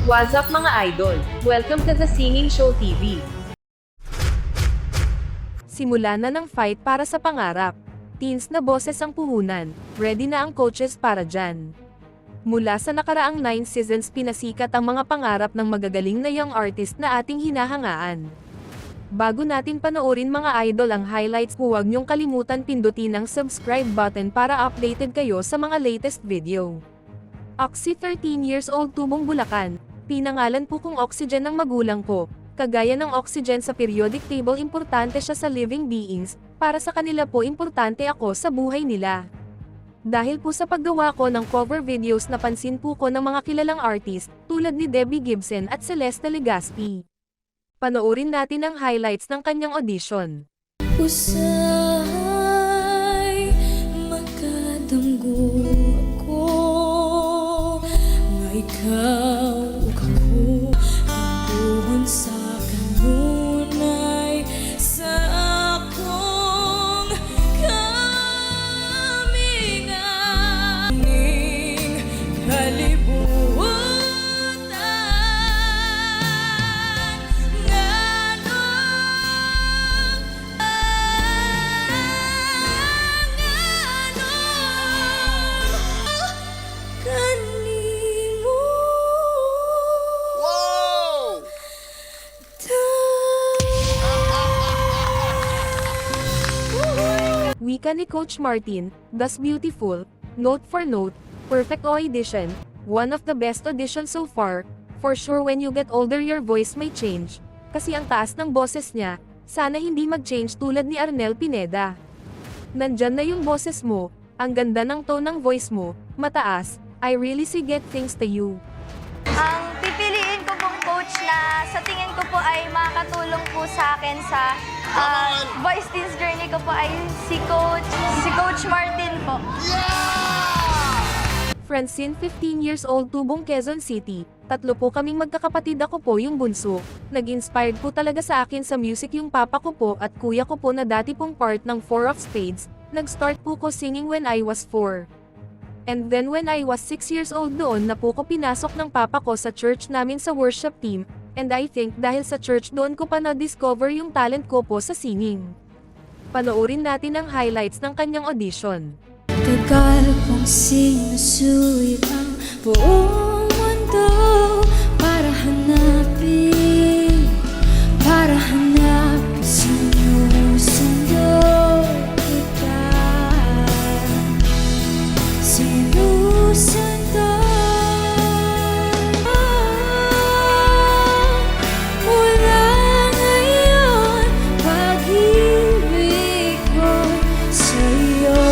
What's up mga idol? Welcome to the Singing Show TV. Simula na ng fight para sa pangarap. Teens na boses ang puhunan, ready na ang coaches para dyan. Mula sa nakaraang 9 seasons pinasikat ang mga pangarap ng magagaling na young artist na ating hinahangaan. Bago natin panoorin mga idol ang highlights, huwag niyong kalimutan pindutin ang subscribe button para updated kayo sa mga latest video. Oxy 13 years old tubong Bulacan, pinangalan po kong Oxygen ng magulang ko. Kagaya ng oxygen sa periodic table, importante siya sa living beings, para sa kanila po importante ako sa buhay nila. Dahil po sa paggawa ko ng cover videos napansin po ko ng mga kilalang artist, tulad ni Debbie Gibson at Celeste Legaspi. Panoorin natin ang highlights ng kanyang audition. Usay makadanggo ako nga ikaw ako ang sa kanunay sa akong kaminganing kalibutan kanimo. Wika ni Coach Martin, "Thus beautiful, note for note, perfect audition, one of the best auditions so far. For sure when you get older your voice may change." Kasi ang taas ng boses niya, sana hindi mag-change tulad ni Arnel Pineda. Nandyan na yung boses mo, ang ganda ng tone ng voice mo, mataas, I really see get things to you. Ang pipiliin ko pong coach na sa tingin ko po ay makakatulong po sa akin sa voice teens journey ko po ay si Coach Martin po. Francine, 15 years old, tubong Quezon City. Tatlo po kaming magkakapatid, ako po yung bunso. Nag-inspired po talaga sa akin sa music yung papa ko po at kuya ko po na dati pong part ng Four of Spades. Nag-start po ko singing when I was 4. And then when I was 6 years old, doon na po ko pinasok ng papa ko sa church namin sa worship team. And I think dahil sa church doon ko pa na-discover yung talent ko po sa singing. Panoorin natin ang highlights ng kanyang audition. Tagal kong sinusulit ang buong mundo para hanapin sinusundo kita. Sinusundo mula ngayon pag-ibig ko sa'yo.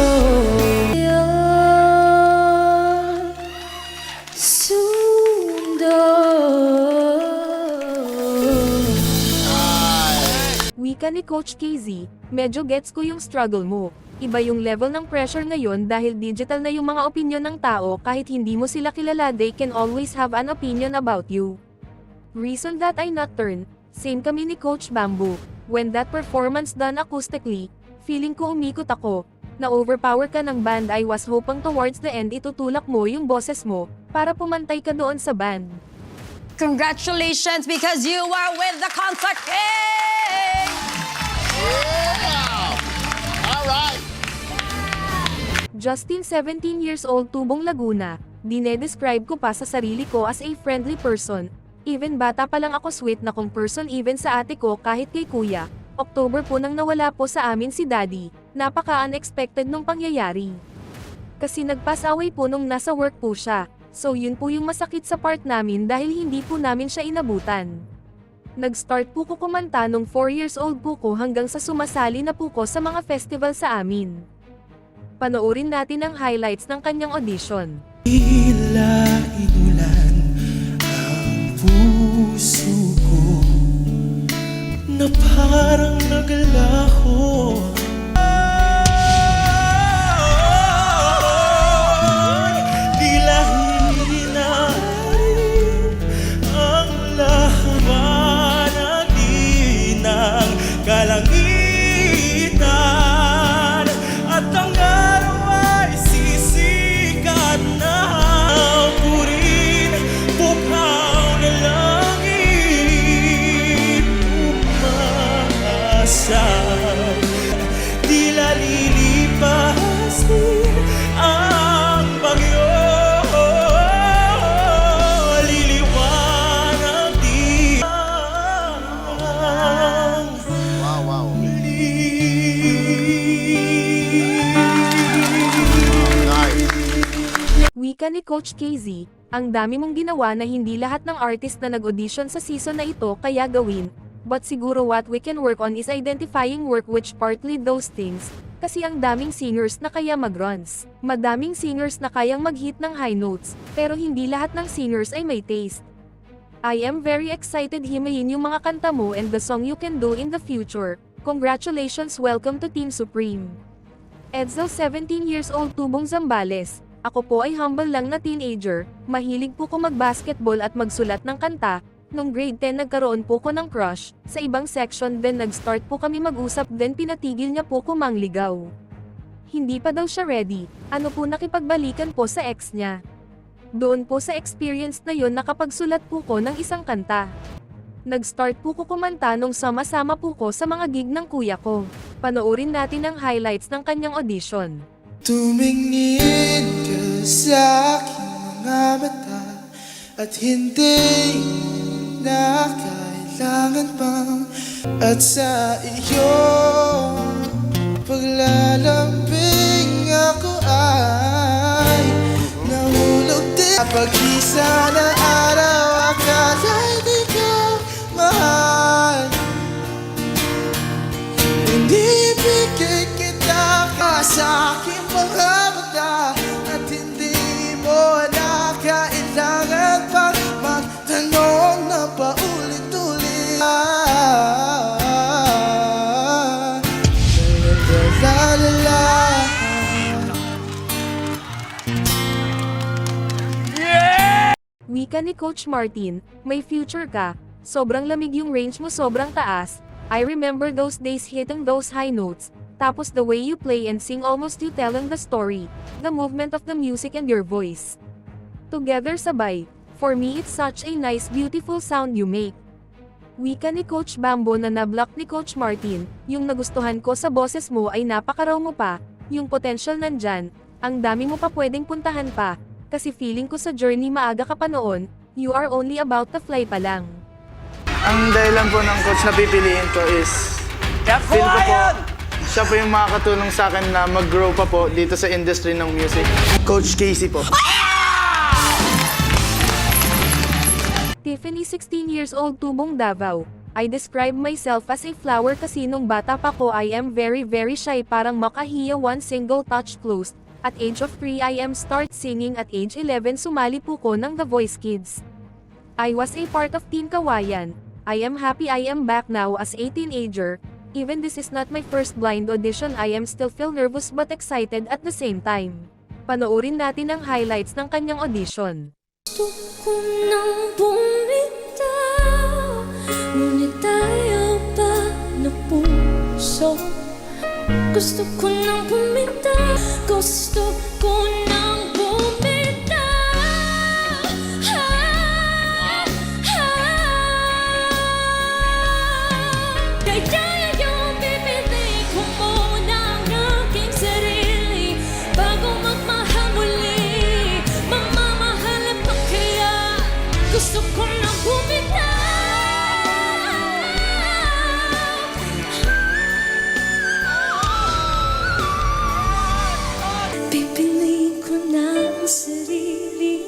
Wika ni Coach KZ, medyo gets ko yung struggle mo. Iba yung level ng pressure ngayon dahil digital na yung mga opinion ng tao, kahit hindi mo sila kilala they can always have an opinion about you. Reason that I not turn, same kami ni Coach Bamboo. When that performance done acoustically, feeling ko umikot ako. Na-overpower ka ng band, I was hoping towards the end itutulak mo yung boses mo, para pumantay ka doon sa band. Congratulations because you are with the Concert King! Justin, 17 years old, tubong Laguna. Dinedescribe ko pa sa sarili ko as a friendly person. Even bata pa lang ako sweet na kong person, even sa ate ko kahit kay kuya. October po nang nawala po sa amin si Daddy. Napaka-unexpected nung pangyayari. Kasi nag-pass away po nung nasa work po siya. So yun po yung masakit sa part namin dahil hindi po namin siya inabutan. Nag-start po ko kumanta nung 4 years old po ko hanggang sa sumasali na po ko sa mga festival sa amin. Panoorin natin ang highlights ng kanyang audition. Tila inulan ang puso ko na parang naglaho. Tila hinarin ang lahabanagin ng kalangitan at ang araw ay sisikat na. Purin, bukaw na Wika ni Coach KZ, ang dami mong ginawa na hindi lahat ng artist na nag-audition sa season na ito kaya gawin, but siguro what we can work on is identifying work which partly those things, kasi ang daming singers na kaya mag-runs. Madaming singers na kayang mag-hit ng high notes, pero hindi lahat ng singers ay may taste. I am very excited himayin yung mga kanta mo and the song you can do in the future. Congratulations, welcome to Team Supreme. Edzo 17 years old Tubong Zambales. Ako po ay humble lang na teenager, mahilig po ko mag-basketball at magsulat ng kanta. Nung grade 10 nagkaroon po ko ng crush, sa ibang section then nag-start po kami mag-usap then pinatigil niya po ko mangligaw. Hindi pa daw siya ready, ano po nakipagbalikan po sa ex niya. Doon po sa experience na yon nakapagsulat po ko ng isang kanta. Nag-start po ko kumanta nung sama-sama po ko sa mga gig ng kuya ko. Panoorin natin ang highlights ng kanyang audition. Tumingin ka sa aking mga mata at hindi na kailangan pang at sa iyong paglalambing ako ay nahulog din. Pag-isa na araw akala di ka mahal, hindi bigay kita ka sa aking mga mata at hindi mo na kailangan pang magtanong na paulit-ulit. Wika ni Coach Martin, may future ka, sobrang lamig yung range mo sobrang taas, I remember those days hitting those high notes, tapos the way you play and sing almost you telling the story, the movement of the music and your voice. Together sabay, for me it's such a nice beautiful sound you make. Wika ni Coach Bambo na nablock ni Coach Martin, yung nagustuhan ko sa boses mo ay napakaraw mo pa, yung potential nandyan, ang dami mo pa pwedeng puntahan pa, kasi feeling ko sa journey maaga ka pa noon, you are only about to fly pa lang. Ang dahilan po ng coach na pipiliin ko is feel ko po siya po yung makakatulong sa akin na mag-grow pa po dito sa industry ng music. Coach Casey po. Tiffany 16 years old Tubong Davao. I describe myself as a flower kasi nung bata pa ko I am very shy parang makahiya one single touch closed. At age of 3 I am start singing at age 11 sumali po ko ng The Voice Kids. I was a part of Team Kawayan. I am happy I am back now as a teenager. Even this is not my first blind audition I am still feel nervous but excited at the same time. Panoorin natin ang highlights ng kanyang audition. Gusto ko nang bumitaw, ngunit ayaw pa na puso. Gusto ko nang bumitaw, gusto ko nang bumitaw. Kaya yung pipili ko muna ang aking sarili bago magmahal muli. Mamamahalap ko kaya gusto ko nang bumitaw. Pipili ko na ang sarili.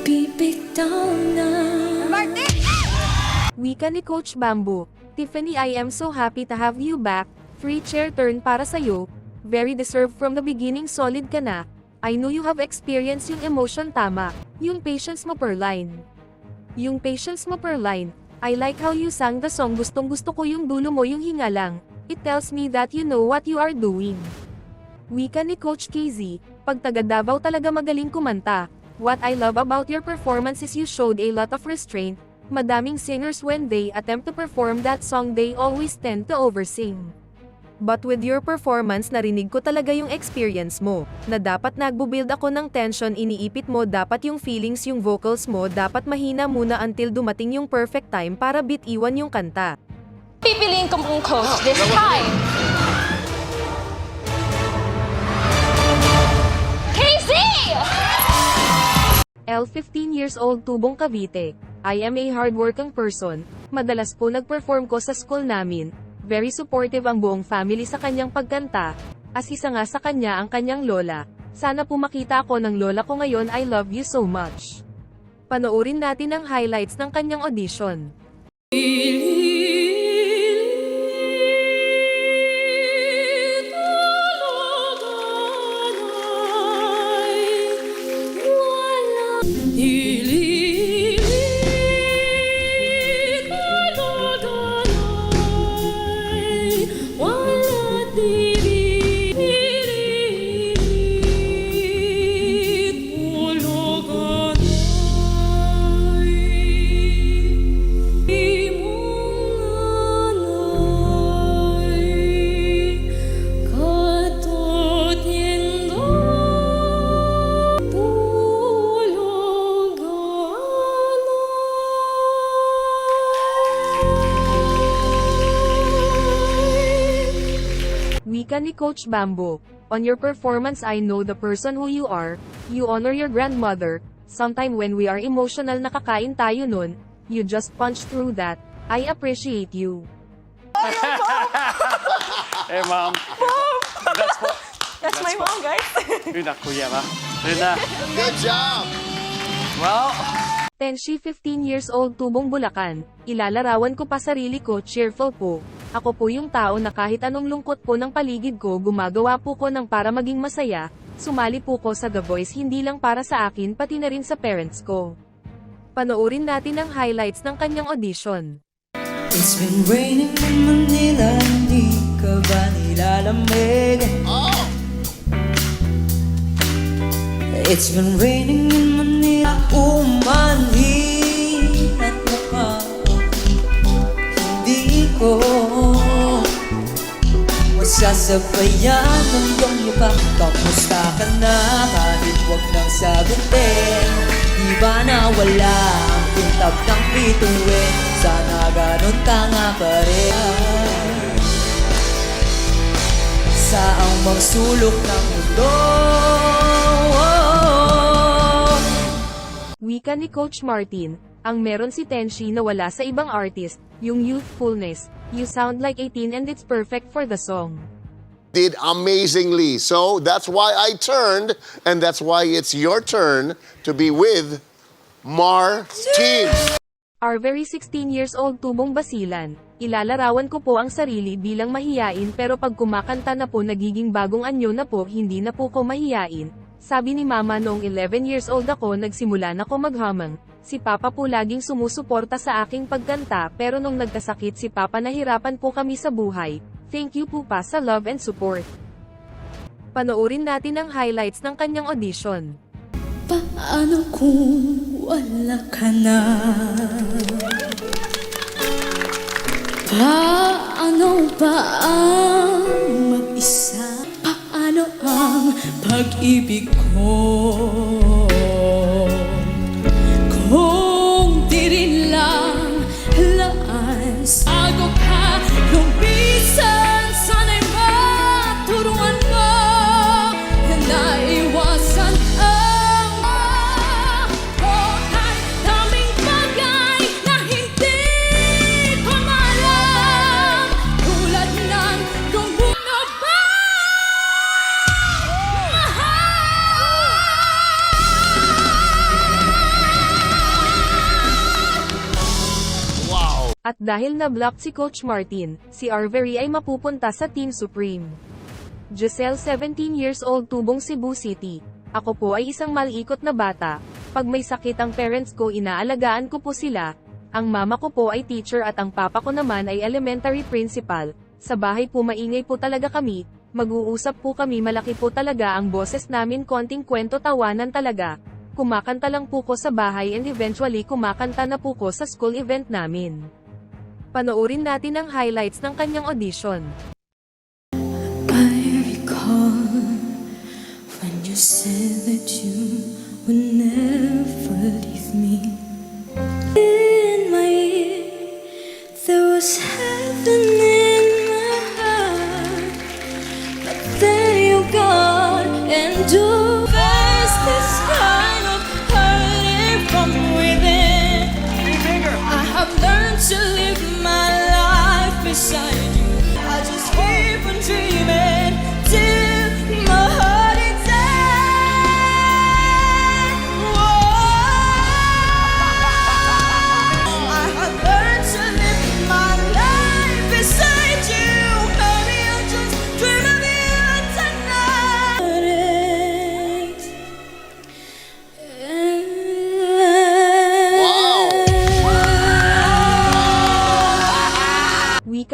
Bibitaw na. Wika ni Coach Bamboo. Tiffany, I am so happy to have you back. Free chair turn para sa'yo. Very deserved from the beginning, solid ka na. I know you have experience yung emotion tama. Yung patience mo per line. I like how you sang the song, gustong gusto ko yung dulo mo yung hinga lang. It tells me that you know what you are doing. Wika ni Coach KZ. Pag taga Davao talaga magaling kumanta. What I love about your performance is you showed a lot of restraint. Madaming singers when they attempt to perform that song they always tend to oversing. But with your performance narinig ko talaga yung experience mo, na dapat nagbo-build ako ng tension iniipit mo dapat yung feelings yung vocals mo dapat mahina muna until dumating yung perfect time para bitiwan yung kanta. Pipiliin ko pong coach this time. Casey! L 15 years old Tubong Cavite. I am a hardworking person, madalas po nag-perform ko sa school namin, very supportive ang buong family sa kanyang pagkanta, As isa nga sa kanya ang kanyang lola. Sana po makita ako ng lola ko ngayon. I love you so much. Panoorin natin ang highlights ng kanyang audition. Wika ni Coach Bamboo. On your performance I know the person who you are, you honor your grandmother, sometime when we are emotional nakakain tayo nun, you just punch through that, I appreciate you. Hey, Mom. That's my mom, guys. Yun na, kuya ba? Yun na. Good job! Well, Tenshi 15 years old, Tubong, Bulacan. Ilalarawan ko pa sarili ko, cheerful po. Ako po yung tao na kahit anong lungkot po ng paligid ko gumagawa po ko ng para maging masaya. Sumali po ko sa The Voice hindi lang para sa akin pati na rin sa parents ko. Panoorin natin ang highlights ng kanyang audition. It's been raining in Manila, hindi ka ba nilalamig? It's been raining in Manila, umanhin at mukha hindi ko masasabayan ng iyong iba. Kamusta ka na kahit wag nang sagutin? Di ba nawala ang kintab ng bituin? Sana ganun ka nga pa rin sa ang magsulok ng mundo. Wika ni Coach Martin, ang meron si Tenshi na wala sa ibang artist, yung youthfulness. You sound like 18 and it's perfect for the song. Did amazingly. So that's why I turned, and that's why it's your turn to be with Martin. Our very 16 years old, Tubong, Basilan. Ilalarawan ko po ang sarili bilang mahiyain pero pag kumakanta na po nagiging bagong anyo na po, hindi na po ko mahiyain. Sabi ni Mama noong 11 years old ako nagsimula na ko maghamang. Si Papa po laging sumusuporta sa aking pagkanta pero nung nagkasakit si Papa nahirapan po kami sa buhay. Thank you po pa sa love and support. Panoorin natin ang highlights ng kanyang audition. Paano kung wala ka na? Paano ba ang mag-isa? Paano ang pag-ibig ko? Kung di rin lang laas ako ka lumisan, sana'y maturuan mo na iwasan ang kahit daming bagay na hindi ko maalam, tulad ng kung ano ba At dahil na-block si Coach Martin, si Arvery ay mapupunta sa Team Supreme. Giselle 17 years old, Tubong, Cebu City. Ako po ay isang maliikot na bata. Pag may sakit ang parents ko inaalagaan ko po sila. Ang mama ko po ay teacher at ang papa ko naman ay elementary principal. Sa bahay po maingay po talaga kami, mag-uusap po kami, malaki po talaga ang boses namin, konting kwento tawanan talaga. Kumakanta lang po ko sa bahay and eventually kumakanta na po ko sa school event namin. Panoorin natin ang highlights ng kanyang audition. I recall when you said that you would never leave me. In my ear, there was heaven in my heart, but then you gone and you face this kind of hurting from within. I have learned to live my life beside you. I just keep on dreaming till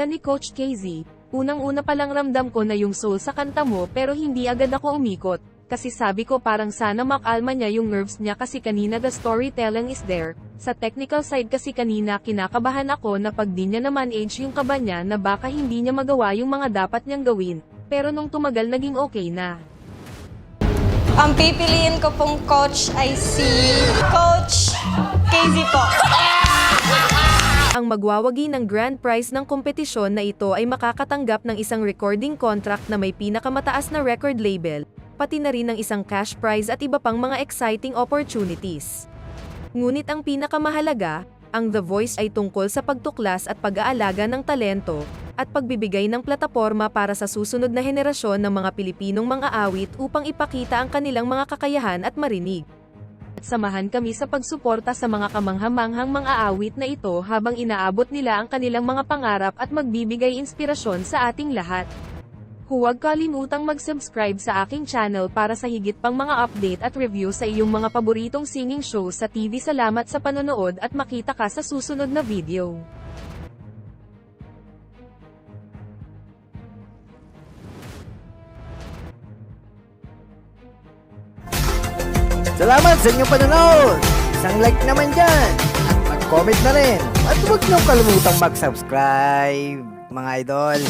ni Coach KZ, unang-una palang ramdam ko na yung soul sa kanta mo pero hindi agad ako umikot. Kasi sabi ko parang sana makalma niya yung nerves niya kasi kanina the storytelling is there. Sa technical side kasi kanina kinakabahan ako na pag di niya naman age yung kaba niya na baka hindi niya magawa yung mga dapat niyang gawin. Pero nung tumagal naging okay na. Ang pipiliin ko pong coach ay si Coach KZ po. Ang magwawagi ng grand prize ng kompetisyon na ito ay makakatanggap ng isang recording contract na may pinakamataas na record label, pati na rin ng isang cash prize at iba pang mga exciting opportunities. Ngunit ang pinakamahalaga, ang The Voice ay tungkol sa pagtuklas at pag-aalaga ng talento, at pagbibigay ng plataporma para sa susunod na henerasyon ng mga Pilipinong mga awit upang ipakita ang kanilang mga kakayahan at marinig. At samahan kami sa pagsuporta sa mga kamanghamanghang mga awit na ito habang inaabot nila ang kanilang mga pangarap at magbibigay inspirasyon sa ating lahat. Huwag kalimutang mag-subscribe sa aking channel para sa higit pang mga update at review sa iyong mga paboritong singing show sa TV. Salamat sa panonood at makita ka sa susunod na video. Salamat sa inyong panonood! Isang like naman dyan! At mag-comment na rin! At huwag niyong kalimutang mag-subscribe, mga idol!